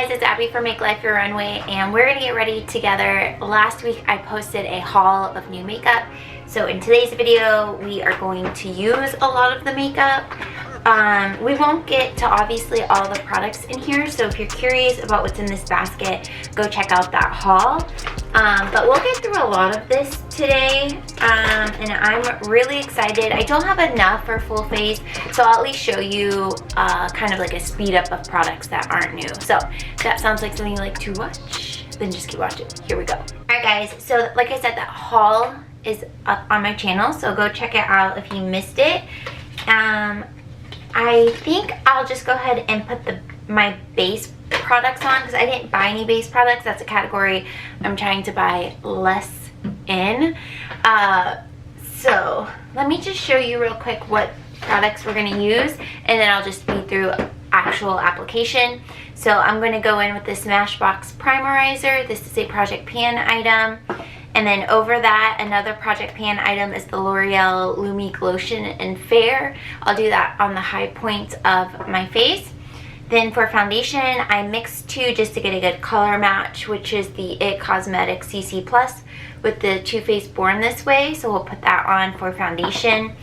guys, it's Abby from Make Life Your Runway, and we're gonna get ready together. Last week I posted a haul of new makeup, so in today's video we are going to use a lot of the makeup. We won't get to obviously all the products in here, so if you're curious about what's in this basket, go check out that haul. But we'll get through a lot of this today, and I'm really excited. I don't have enough for full face, so I'll at least show you kind of like a speed up of products that aren't new. So if that sounds like something you like to watch, then just keep watching. Here we go. Alright guys, so like I said, that haul is up on my channel, so go check it out if you missed it. I think I'll just go ahead and put my base products on because I didn't buy any base products. That's a category I'm trying to buy less in. So let me just show you real quick what products we're going to use, and then I'll just speed through actual application. So I'm going to go in with the Smashbox Primerizer. This is a Project Pan item. And then over that, another Project Pan item is the L'Oreal Lumique Lotion in Fair. I'll do that on the high points of my face. Then for foundation, I mixed two just to get a good color match, which is the IT Cosmetics CC Plus with the Too Faced Born This Way. So we'll put that on for foundation.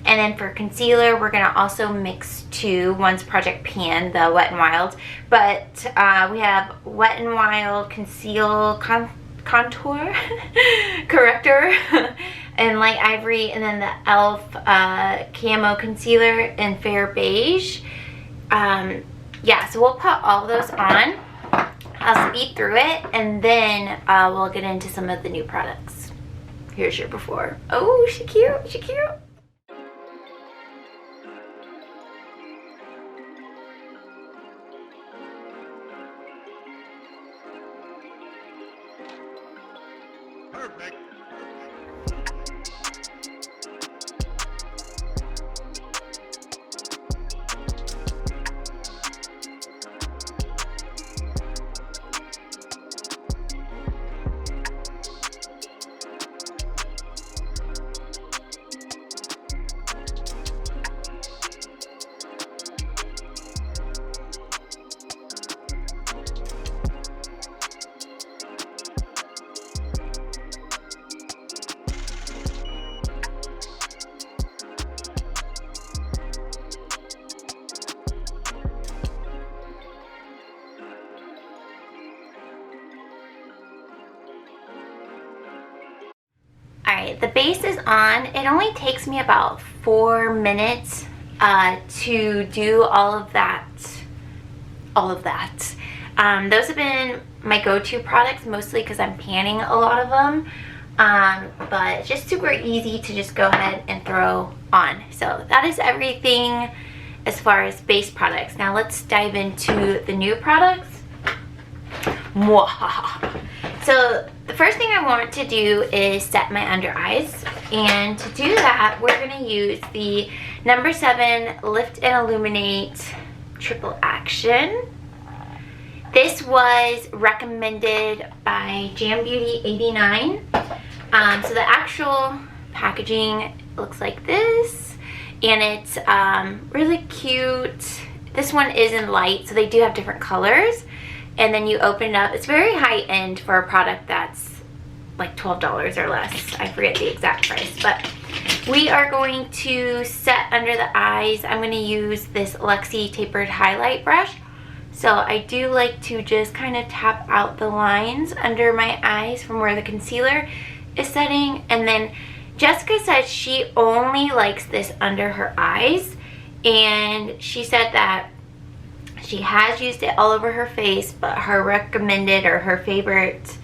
And then for concealer, we're going to also mix two. One's Project Pan, the Wet n Wild. But we have Wet n Wild Conceal Contour Corrector and Light Ivory, and then the e.l.f. Camo Concealer in Fair Beige. Yeah, so we'll put all those on. I'll speed through it, and then we'll get into some of the new products. Here's your before. Oh, she cute, she cute. Perfect. Alright, the base is on. It only takes me about 4 minutes to do all of that. Those have been my go-to products, mostly because I'm panning a lot of them. But it's just super easy to just go ahead and throw on. So that is everything as far as base products. Now let's dive into the new products. Mwahaha. So the first thing I want to do is set my under eyes, and to do that we're going to use the number 7 Lift and Illuminate Triple Action. This was recommended by Jam Beauty 89. So the actual packaging looks like this, and it's really cute. This one is in light, so they do have different colors. And then you open it up. It's very high end for a product that's like $12 or less. I forget the exact price, but we are going to set under the eyes. I'm going to use this Luxie tapered highlight brush. So I do like to just kind of tap out the lines under my eyes from where the concealer is setting. And then Jessica said she only likes this under her eyes, and she said that she has used it all over her face, but her recommended or her favorite,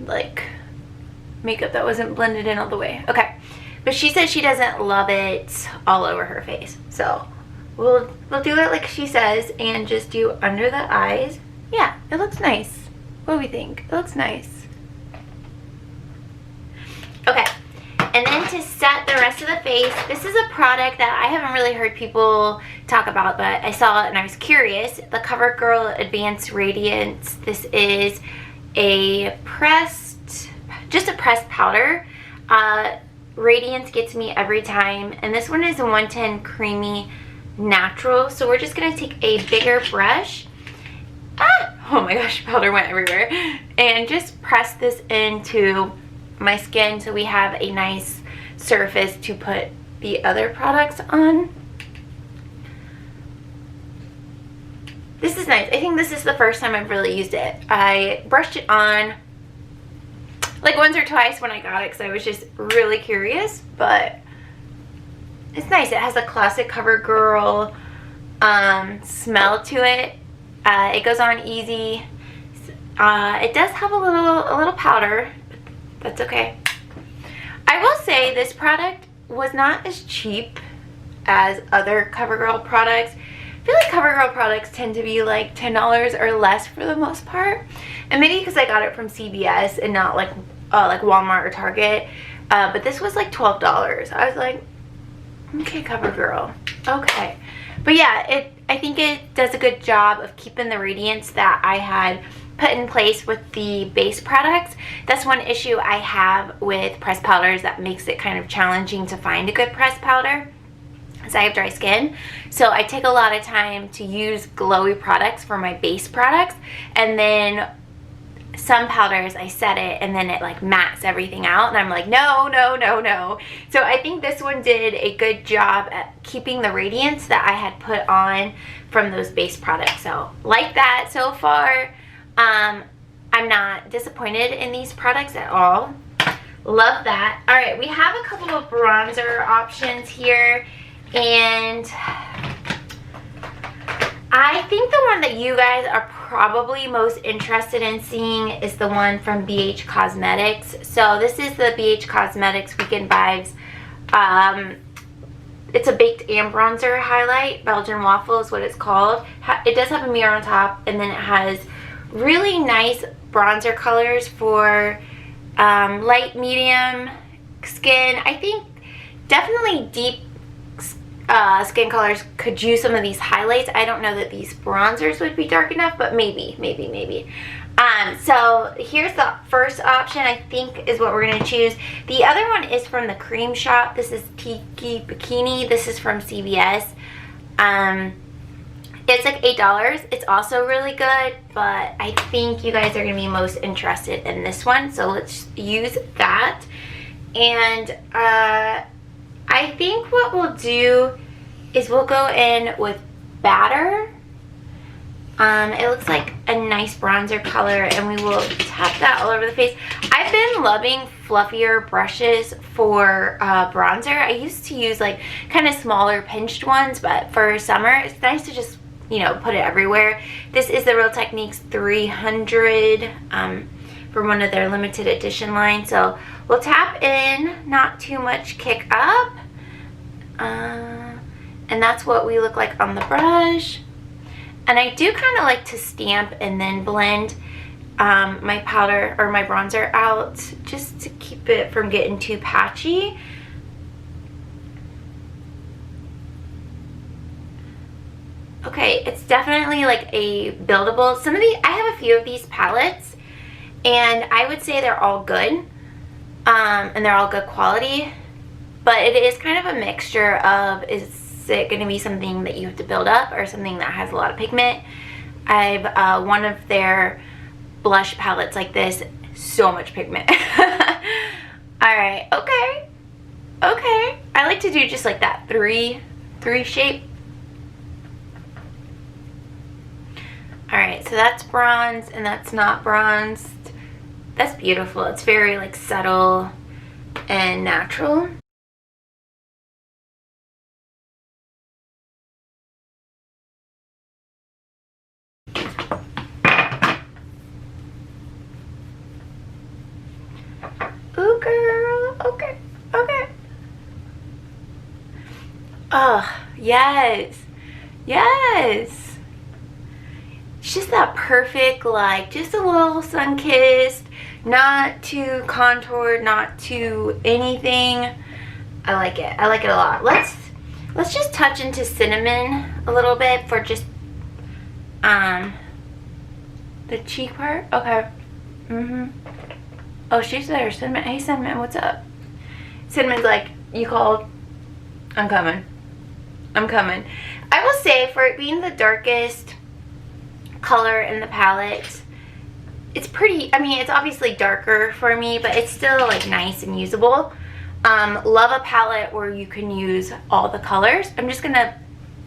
like makeup that wasn't blended in all the way. Okay, but she said she doesn't love it all over her face. So we'll do it like she says and just do under the eyes. Yeah, it looks nice. What do we think? It looks nice. Okay. And then to set the rest of the face, this is a product that I haven't really heard people talk about, but I saw it and I was curious. The CoverGirl Advanced Radiance. This is a just a pressed powder. Radiance gets me every time. And this one is a 110 Creamy natural. So we're just gonna take a bigger brush. Oh my gosh, powder went everywhere. And just press this into my skin so we have a nice surface to put the other products on. This is nice. I think this is the first time I've really used it. I brushed it on like once or twice when I got it because I was just really curious, but it's nice. It has a classic CoverGirl smell to it. It goes on easy. It does have a little powder, but that's okay. I will say this product was not as cheap as other CoverGirl products. I feel like CoverGirl products tend to be like $10 or less for the most part, and maybe because I got it from CVS and not like Walmart or Target. But this was like $12. I was like, okay, CoverGirl, okay. But yeah, I think it does a good job of keeping the radiance that I had put in place with the base products. That's one issue I have with pressed powders that makes it kind of challenging to find a good pressed powder, because I have dry skin. So I take a lot of time to use glowy products for my base products, and then some powders I set it and then it like mattes everything out, and I'm like, no, no, no, no. So I think this one did a good job at keeping the radiance that I had put on from those base products. So like that so far. I'm not disappointed in these products at all. Love that. All right, we have a couple of bronzer options here, and I think the one that you guys are probably most interested in seeing is the one from BH Cosmetics. So this is the BH Cosmetics Weekend Vibes. It's a baked and bronzer highlight. Belgian waffle is what it's called. It does have a mirror on top, and then it has really nice bronzer colors for light, medium skin. I think definitely deep skin colors could use some of these highlights. I don't know that these bronzers would be dark enough, but maybe. So here's the first option, I think, is what we're going to choose. The other one is from the Cream Shop. This is Tiki Bikini. This is from CVS. It's like $8. It's also really good, but I think you guys are going to be most interested in this one. So let's use that. And I think what we'll do is we'll go in with Batter. It looks like a nice bronzer color, and we will tap that all over the face. I've been loving fluffier brushes for bronzer. I used to use like kind of smaller pinched ones, but for summer it's nice to just, you know, put it everywhere. This is the Real Techniques 300 for one of their limited edition lines. So we'll tap in, not too much kick up, and that's what we look like on the brush. And I do kind of like to stamp and then blend my powder or my bronzer out, just to keep it from getting too patchy. Okay, it's definitely like a buildable. Some of these, I have a few of these palettes, and I would say they're all good, and they're all good quality, but it is kind of a mixture of, is it going to be something that you have to build up or something that has a lot of pigment? I've one of their blush palettes like this, so much pigment. Alright, okay. I like to do just like that three shape. Alright, so that's bronze and that's not bronzed. That's beautiful. It's very like subtle and natural. Ooh, girl. Okay. Oh, yes. It's just that perfect, like, just a little sun-kissed, not too contoured, not too anything. I like it a lot. Let's just touch into cinnamon a little bit for just the cheek part. Okay. Oh, she's there. Cinnamon. Hey, Cinnamon, what's up? Cinnamon's like, you called? I'm coming. I will say, for it being the darkest color in the palette, it's pretty, I mean, it's obviously darker for me, but it's still like nice and usable. Love a palette where you can use all the colors. I'm just gonna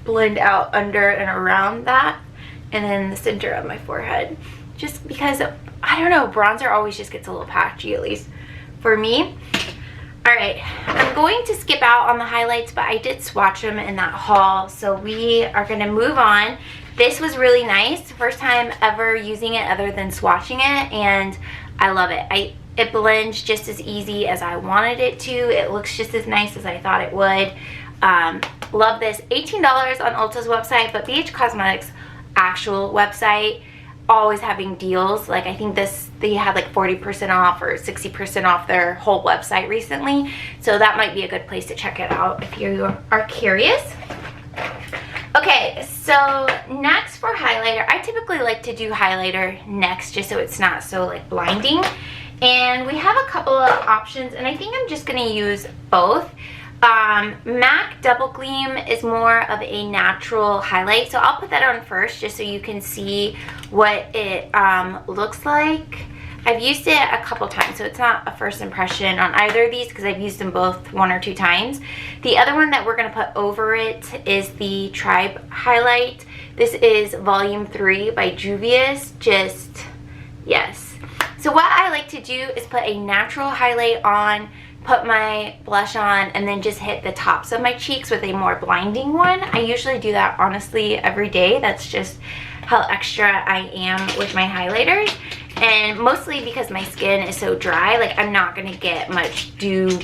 blend out under and around that, and then the center of my forehead, just because, I don't know, bronzer always just gets a little patchy, at least for me. All right, I'm going to skip out on the highlights, but I did swatch them in that haul, so we are gonna move on. This was really nice. First time ever using it other than swatching it, and I love it. It blends just as easy as I wanted it to. It looks just as nice as I thought it would. Love this. $18 on Ulta's website, but BH Cosmetics' actual website always having deals. Like, I think they had like 40% off or 60% off their whole website recently, so that might be a good place to check it out if you are curious. Okay, so next for highlighter, I typically like to do highlighter next just so it's not so like blinding, and we have a couple of options, and I think I'm just going to use both. MAC Double Gleam is more of a natural highlight, so I'll put that on first just so you can see what it looks like. I've used it a couple times, so it's not a first impression on either of these because I've used them both 1 or 2 times. The other one that we're going to put over it is the Tribe highlight. This is Volume 3 by Juvia's. Just, yes. So what I like to do is put a natural highlight on, put my blush on, and then just hit the tops of my cheeks with a more blinding one. I usually do that honestly every day. That's just how extra I am with my highlighters, and mostly because my skin is so dry, like I'm not gonna get much glow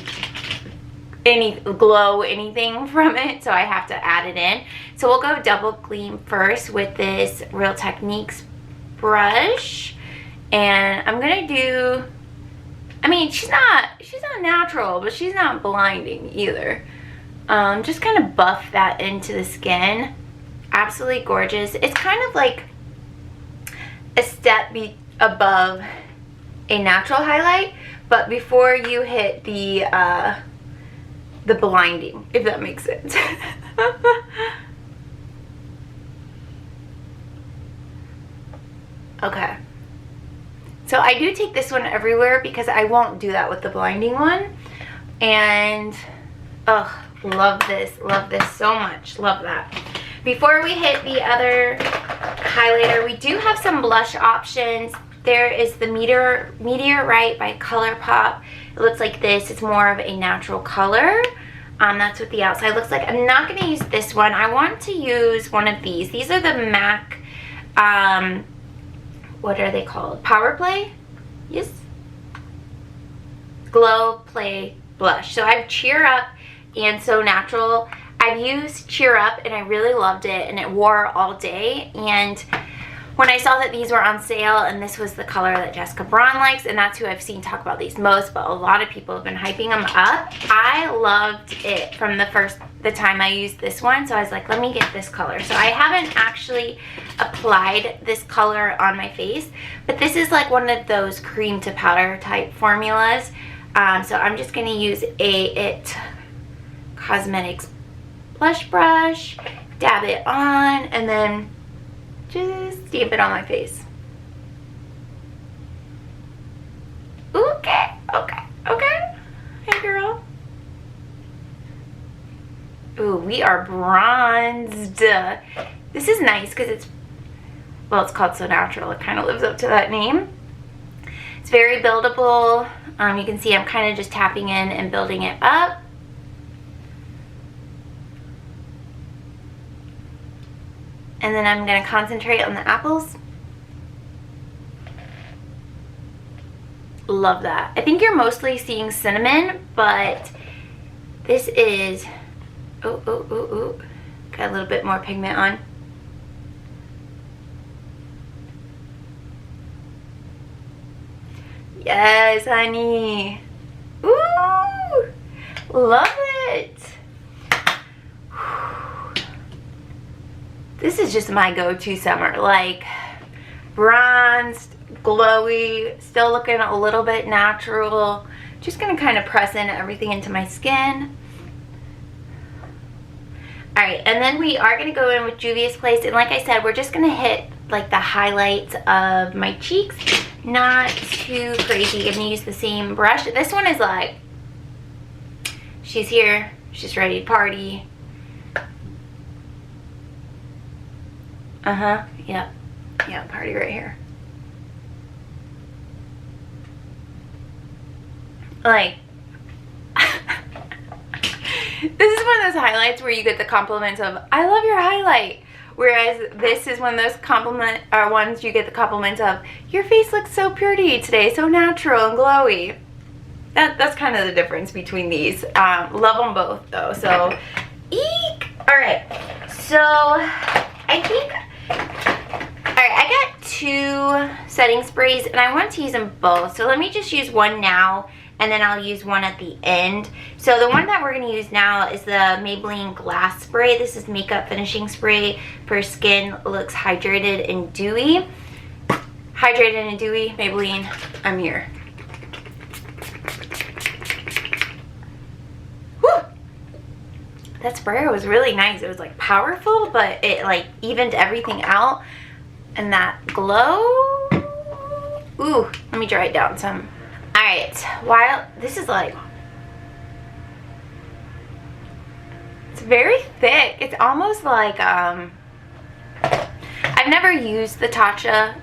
anything from it, so I have to add it in. So we'll go Double Gleam first with this Real Techniques brush, and I'm gonna do, I mean, she's not natural, but she's not blinding either. Just kind of buff that into the skin. Absolutely gorgeous. It's kind of like a step above a natural highlight, but before you hit the blinding, if that makes sense. Okay. So I do take this one everywhere because I won't do that with the blinding one. And, oh, love this so much. Love that. Before we hit the other highlighter, we do have some blush options. There is the Meteorite by ColourPop. It looks like this. It's more of a natural color. That's what the outside looks like. I'm not going to use this one. I want to use one of these. These are the MAC, what are they called? Power Play? Yes. Glow Play Blush. So I have Cheer Up and So Natural. I've used Cheer Up and I really loved it, and it wore all day. And when I saw that these were on sale, and this was the color that Jessica Braun likes, and that's who I've seen talk about these most, but a lot of people have been hyping them up. I loved it from the time I used this one, so I was like, let me get this color. So I haven't actually applied this color on my face, but this is like one of those cream to powder type formulas. So I'm just going to use a IT Cosmetics blush brush, dab it on, and then just stamp it on my face. Okay. Hey, girl. Ooh, we are bronzed. This is nice because it's called So Natural. It kind of lives up to that name. It's very buildable. You can see I'm kind of just tapping in and building it up. And then I'm going to concentrate on the apples. Love that. I think you're mostly seeing cinnamon, but this is, got a little bit more pigment on. Yes, honey. Ooh, love it. This is just my go-to summer, like bronzed, glowy, still looking a little bit natural. Just gonna kind of press in everything into my skin. Alright, and then we are going to go in with Juvia's Place, and like I said, we're just going to hit like the highlights of my cheeks. Not too crazy. I'm going to use the same brush. This one is like, she's here, she's ready to party. Yep. Yeah, party right here. Like, this is one of those highlights where you get the compliments of, I love your highlight. Whereas this is one of those ones you get the compliments of, your face looks so pretty today, so natural and glowy. That's kind of the difference between these. Love them both though, so eek! Alright, so I think, alright, I got 2 setting sprays and I want to use them both. So let me just use one now and then I'll use one at the end. So the one that we're going to use now is the Maybelline Glass Spray. This is makeup finishing spray for skin, looks hydrated and dewy. Hydrated and dewy, Maybelline, I'm here. Whew! That sprayer was really nice. It was like powerful, but it like evened everything out. And that glow, ooh, let me dry it down some. Alright, while this is like, it's very thick. It's almost like, I've never used the Tatcha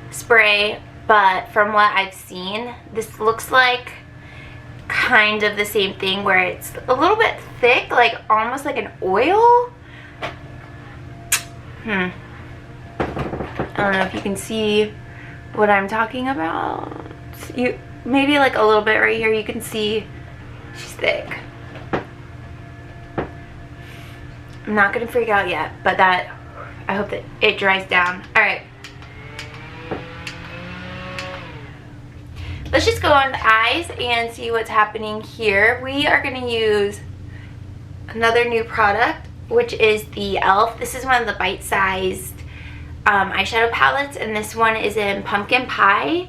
spray, but from what I've seen, this looks like kind of the same thing where it's a little bit thick, like almost like an oil. I don't know if you can see what I'm talking about. Maybe like a little bit right here, you can see she's thick. I'm not gonna freak out yet, but I hope that it dries down. Alright. Let's just go on the eyes and see what's happening here. We are gonna use another new product, which is the e.l.f. This is one of the bite-sized eyeshadow palettes, and this one is in Pumpkin Pie.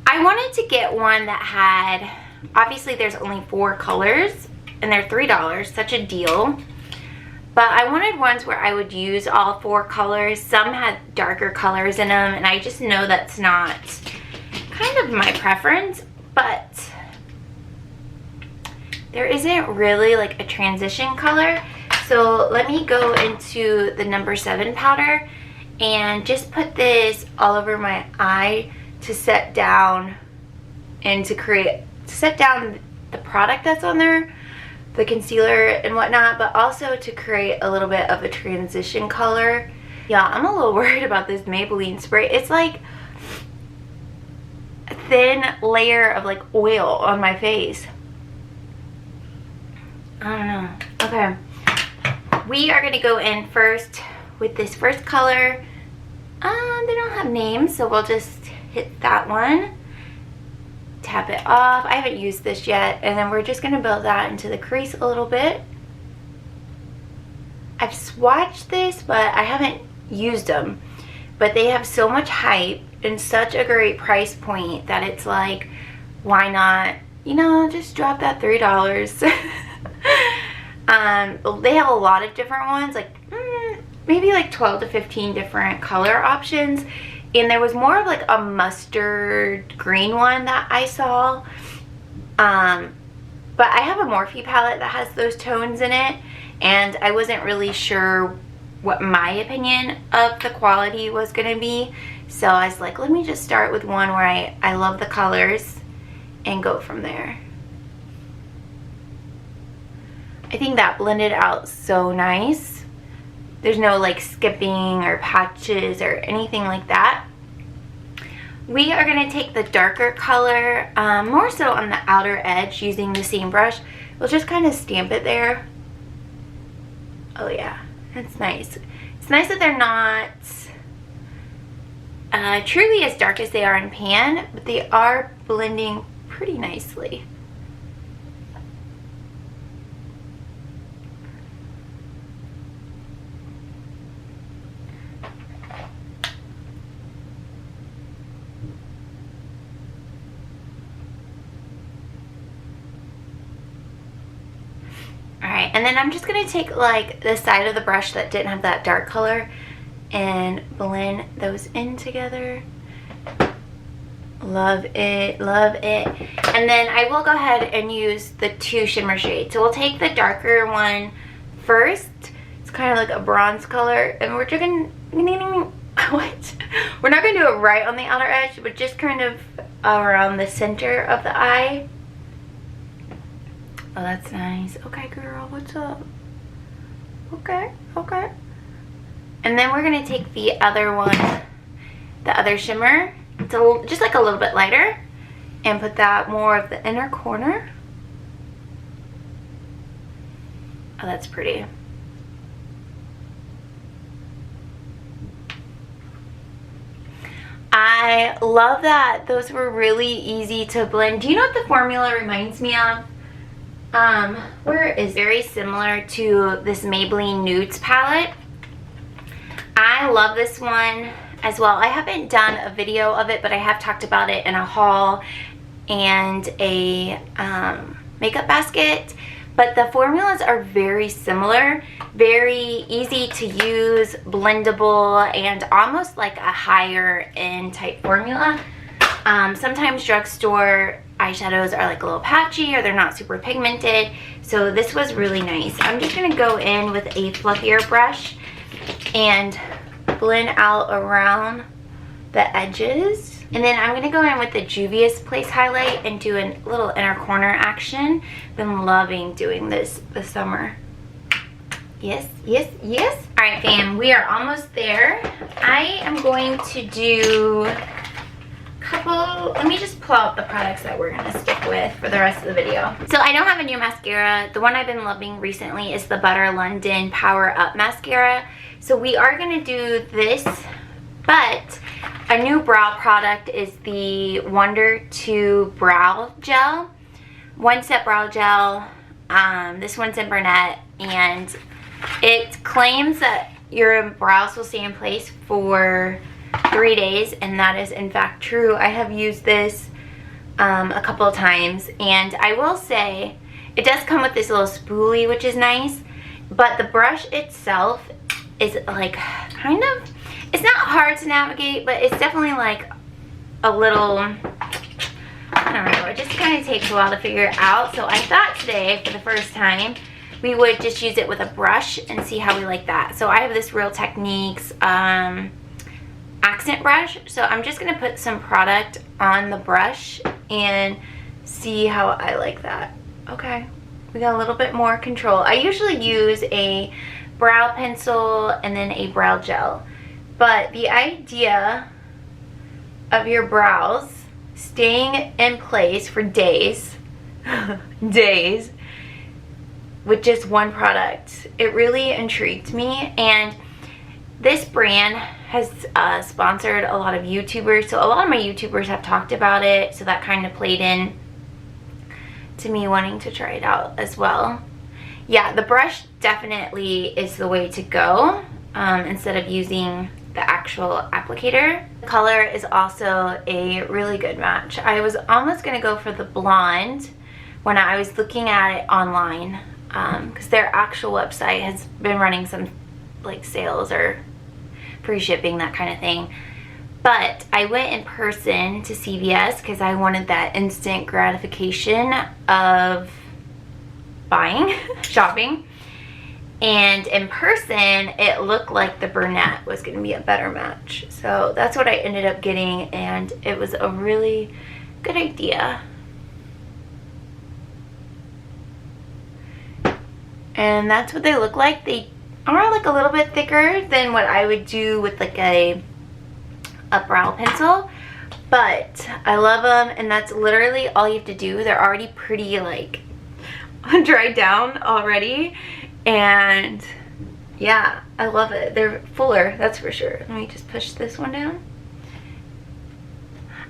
I wanted to get one that had, obviously there's only 4 colors and they're $3, such a deal. But I wanted ones where I would use all 4 colors. Some had darker colors in them and I just know that's not kind of my preference, but there isn't really like a transition color. So let me go into the number 7 powder and just put this all over my eye to set down and to set down the product that's on there, the concealer and whatnot, but also to create a little bit of a transition color. Yeah, I'm a little worried about this Maybelline spray. It's like a thin layer of like oil on my face. I don't know. Okay. We are going to go in first with this first color. They don't have names, so we'll just hit that one, tap it off. I haven't used this yet, and then we're just going to build that into the crease a little bit. I've swatched this, but I haven't used them, but they have so much hype and such a great price point that it's like, why not, you know, just drop that $3. They have a lot of different ones, like maybe like 12 to 15 different color options. And there was more of like a mustard green one that I saw. But I have a Morphe palette that has those tones in it. And I wasn't really sure what my opinion of the quality was going to be. So I was like, let me just start with one where I love the colors and go from there. I think that blended out so nice. There's no like skipping or patches or anything like that. We are going to take the darker color, more so on the outer edge using the same brush. We'll just kind of stamp it there. Oh yeah, that's nice. It's nice that they're not truly as dark as they are in pan, but they are blending pretty nicely. Alright, and then I'm just going to take like the side of the brush that didn't have that dark color and blend those in together. Love it, love it. And then I will go ahead and use the 2 shimmer shades. So we'll take the darker one first. It's kind of like a bronze color, and we're just gonna what? We're not gonna do it right on the outer edge, but just kind of around the center of the eye. Oh, that's nice. Okay, girl, what's up? Okay, okay. And then we're gonna take the other one, the other shimmer, so just like a little bit lighter, and put that more of the inner corner. Oh, that's pretty. I love that. Those were really easy to blend. Do you know what the formula reminds me of? Where is very similar to this Maybelline Nudes palette. I love this one as well. I haven't done a video of it, but I have talked about it in a haul and a makeup basket. But the formulas are very similar, very easy to use, blendable, and almost like a higher end type formula. Sometimes drugstore eyeshadows are like a little patchy or they're not super pigmented, so this was really nice. I'm just going to go in with a fluffier brush and blend out around the edges. And then I'm going to go in with the Juvia's Place highlight and do a little inner corner action. Been loving doing this summer. Yes, yes, yes. All right, fam, we are almost there. I am going to do a couple, let me just pull out the products that we're going to stick with for the rest of the video. So I don't have a new mascara. The one I've been loving recently is the Butter London Power Up Mascara. So we are going to do this, but a new brow product is the Wonder 2 Brow Gel. One Step Brow Gel. This one's in brunette, and it claims that your brows will stay in place for 3 days, and that is in fact true. I have used this a couple of times, and I will say it does come with this little spoolie, which is nice, but the brush itself is like kind of, it's not hard to navigate, but it's definitely like a little, I don't know, it just kind of takes a while to figure it out. So I thought today, for the first time, we would just use it with a brush and see how we like that. So I have this Real Techniques accent brush. So I'm just going to put some product on the brush and see how I like that. Okay, we got a little bit more control. I usually use a brow pencil and then a brow gel. But the idea of your brows staying in place for days, days, with just one product, it really intrigued me. And this brand has sponsored a lot of YouTubers, so a lot of my YouTubers have talked about it, so that kind of played in to me wanting to try it out as well. Yeah, the brush definitely is the way to go instead of using the actual applicator. The color is also a really good match. I was almost going to go for the blonde when I was looking at it online, because their actual website has been running some like sales or free shipping, that kind of thing. But I went in person to CVS because I wanted that instant gratification of buying, shopping. And in person, it looked like the brunette was going to be a better match. So that's what I ended up getting, and it was a really good idea. And that's what they look like. They are like a little bit thicker than what I would do with like a brow pencil. But I love them, and that's literally all you have to do. They're already pretty like dried down already. And yeah, I love it. They're fuller, that's for sure. Let me just push this one down.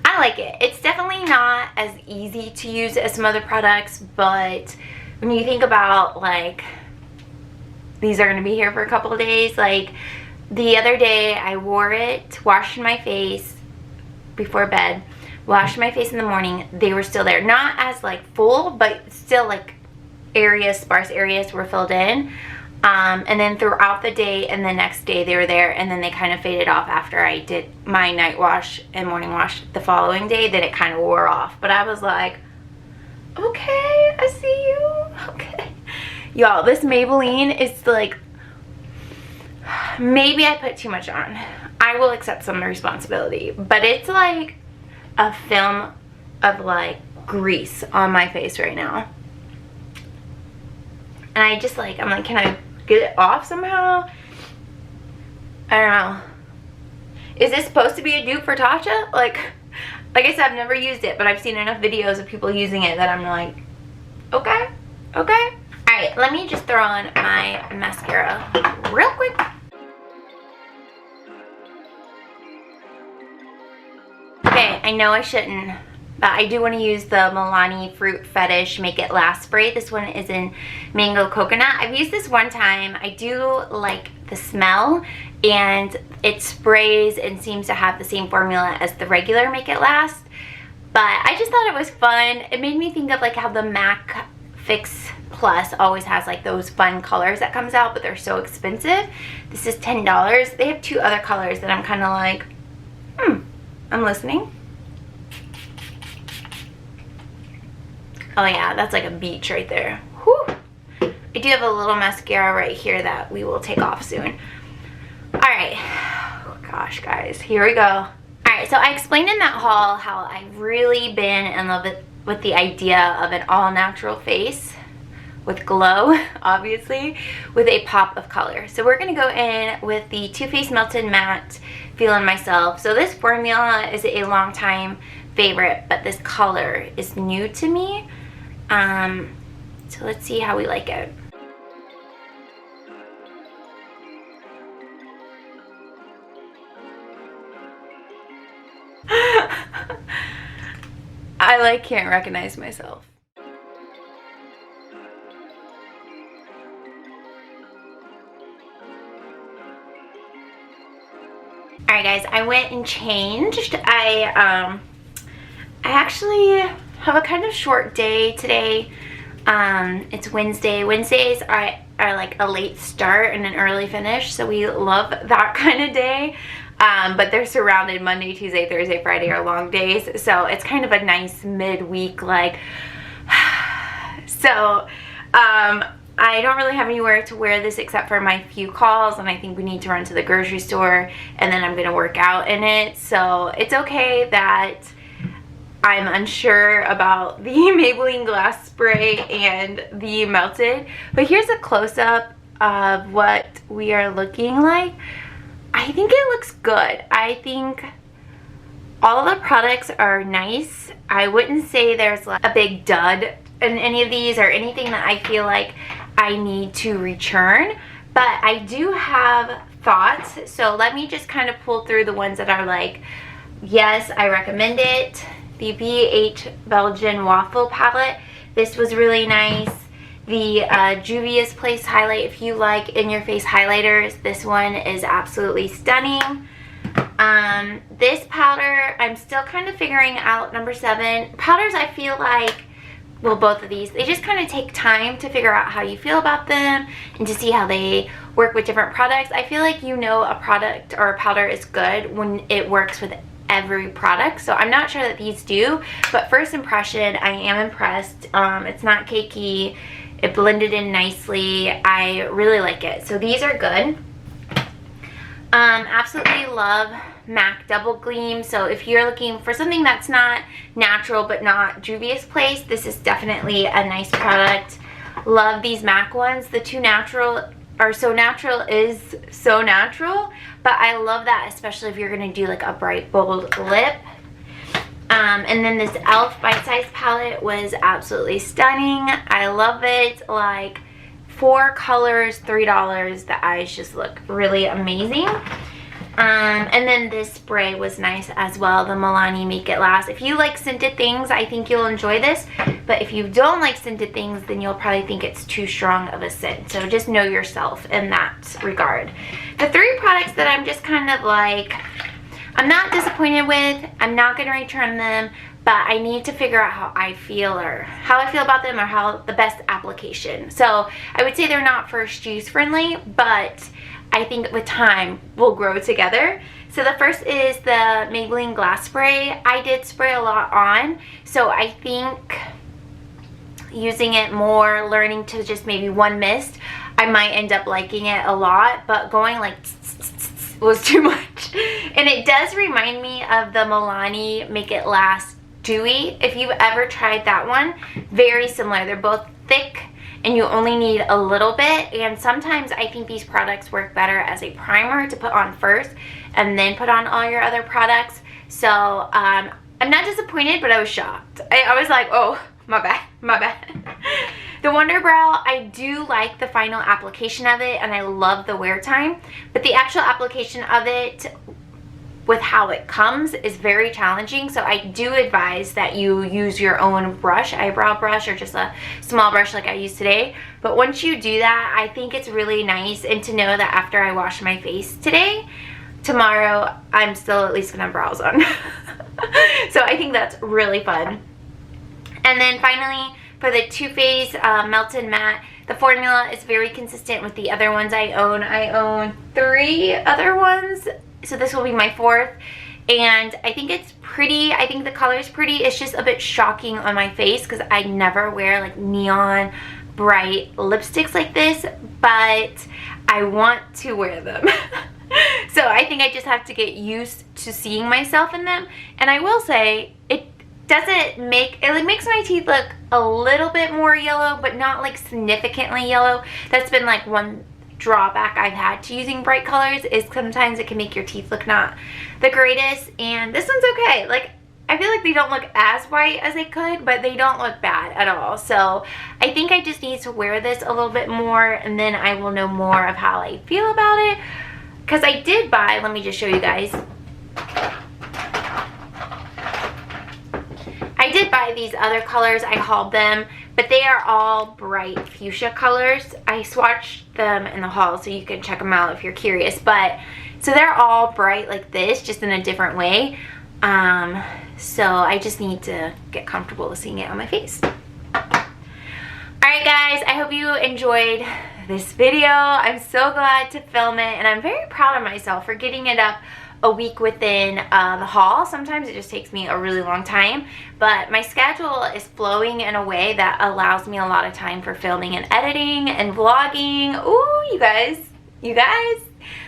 I like it. It's definitely not as easy to use as some other products, but when you think about like these are going to be here for a couple of days, like the other day I wore it, washed my face before bed, washed my face in the morning, they were still there. Not as like full, but still like areas, sparse areas were filled in. And then throughout the day and the next day they were there, and then they kind of faded off after I did my night wash and morning wash the following day. Then it kind of wore off. But I was like, okay, I see you. Okay. Y'all, this Maybelline is like, maybe I put too much on. I will accept some responsibility. But it's like a film of like grease on my face right now. And I just like, I'm like, can I get it off somehow? I don't know. Is this supposed to be a dupe for Tasha? Like I said, I've never used it, but I've seen enough videos of people using it that I'm like, okay, okay. All right, let me just throw on my mascara real quick. Okay, I know I shouldn't, but I do want to use the Milani Fruit Fetish Make It Last spray. This one is in Mango Coconut. I've used this one time. I do like the smell, and it sprays and seems to have the same formula as the regular Make It Last. But I just thought it was fun. It made me think of like how the MAC Fix Plus always has like those fun colors that comes out, but they're so expensive. This is $10. They have two other colors that I'm kind of like, I'm listening. Oh yeah, that's like a beach right there. Whew. I do have a little mascara right here that we will take off soon. Alright. Oh, gosh, guys. Here we go. Alright, so I explained in that haul how I've really been in love with the idea of an all-natural face with glow, obviously, with a pop of color. So we're going to go in with the Too Faced Melted Matte Feeling Myself. So this formula is a long time favorite, but this color is new to me. So let's see how we like it. I like can't recognize myself. Alright guys, I went and changed. I actually have a kind of short day today. It's Wednesday. Wednesdays are like a late start and an early finish, so we love that kind of day. But they're surrounded Monday, Tuesday, Thursday, Friday are long days, so it's kind of a nice midweek like. So I don't really have anywhere to wear this except for my few calls, and I think we need to run to the grocery store, and then I'm gonna work out in it. So it's okay that I'm unsure about the Maybelline glass spray and the melted, but here's a close-up of what we are looking like. I think it looks good. I think all of the products are nice. I wouldn't say there's like a big dud in any of these or anything that I feel like I need to return, but I do have thoughts. So let me just kind of pull through the ones that are like, yes, I recommend it. The BH Belgian Waffle Palette. This was really nice. The Juvia's Place highlight, if you like in your face highlighters, this one is absolutely stunning. This powder, I'm still kind of figuring out, number 7. Powders, I feel like, well, both of these, they just kind of take time to figure out how you feel about them and to see how they work with different products. I feel like you know a product or a powder is good when it works with every product, so I'm not sure that these do, but first impression, I am impressed. It's not cakey. It blended in nicely. I really like it. So these are good. Absolutely love MAC Double Gleam. So if you're looking for something that's not natural but not Juvia's Place, this is definitely a nice product. Love these MAC ones. The Too Natural or So Natural is so natural, but I love that, especially if you're going to do like a bright bold lip. And then this e.l.f. Bite Size palette was absolutely stunning. I love it. Like 4 colors, $3. The eyes just look really amazing. And then this spray was nice as well, the Milani Make It Last. If you like scented things, I think you'll enjoy this. But if you don't like scented things, then you'll probably think it's too strong of a scent. So just know yourself in that regard. The 3 products that I'm just kind of like, I'm not disappointed with, I'm not going to return them, but I need to figure out how I feel about them, or how the best application. So I would say they're not first use friendly, but I think with time we'll grow together. So the first is the Maybelline Glass Spray. I did spray a lot on, so I think using it more, learning to just maybe one mist, I might end up liking it a lot, but going like was too much. And it does remind me of the Milani Make It Last Dewy. If you've ever tried that one, very similar. They're both thick and you only need a little bit, and sometimes I think these products work better as a primer to put on first and then put on all your other products. So I'm not disappointed, but I was shocked. I was like, oh, my bad. The Wonder Brow, I do like the final application of it and I love the wear time, but the actual application of it with how it comes is very challenging. So I do advise that you use your own brush, eyebrow brush, or just a small brush like I used today. But once you do that, I think it's really nice, and to know that after I wash my face today, tomorrow I'm still at least gonna have brows on. So I think that's really fun. And then finally, for the Too Faced Melted Matte, the formula is very consistent with the other ones I own. I own 3 other ones, so this will be my 4th. And I think it's pretty. I think the color is pretty. It's just a bit shocking on my face because I never wear like neon bright lipsticks like this, but I want to wear them. So I think I just have to get used to seeing myself in them. And I will say, it makes my teeth look a little bit more yellow, but not like significantly yellow. That's been like one drawback I've had to using bright colors, is sometimes it can make your teeth look not the greatest, and this one's okay. Like, I feel like they don't look as white as they could, but they don't look bad at all. So I think I just need to wear this a little bit more, and then I will know more of how I feel about it. Because I did buy, let me just show you guys, I did buy these other colors. I hauled them, but they are all bright fuchsia colors. I swatched them in the haul, so you can check them out if you're curious. But so they're all bright like this, just in a different way. So I just need to get comfortable with seeing it on my face. Alright guys, I hope you enjoyed this video. I'm so glad to film it, and I'm very proud of myself for getting it up a week within the haul. Sometimes it just takes me a really long time, but my schedule is flowing in a way that allows me a lot of time for filming and editing and vlogging. Ooh, you guys,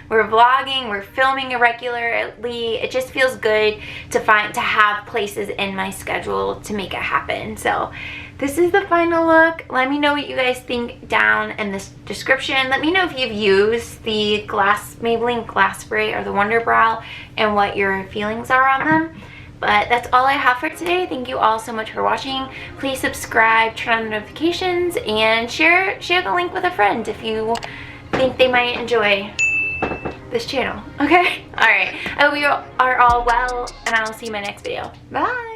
we're vlogging, we're filming irregularly. It just feels good to have places in my schedule to make it happen. So this is the final look. Let me know what you guys think down in the description. Let me know if you've used the Maybelline Glass Spray or the Wonder Brow and what your feelings are on them. But that's all I have for today. Thank you all so much for watching. Please subscribe, turn on the notifications, and share the link with a friend if you think they might enjoy this channel. Okay? Alright. I hope you are all well, and I will see you in my next video. Bye!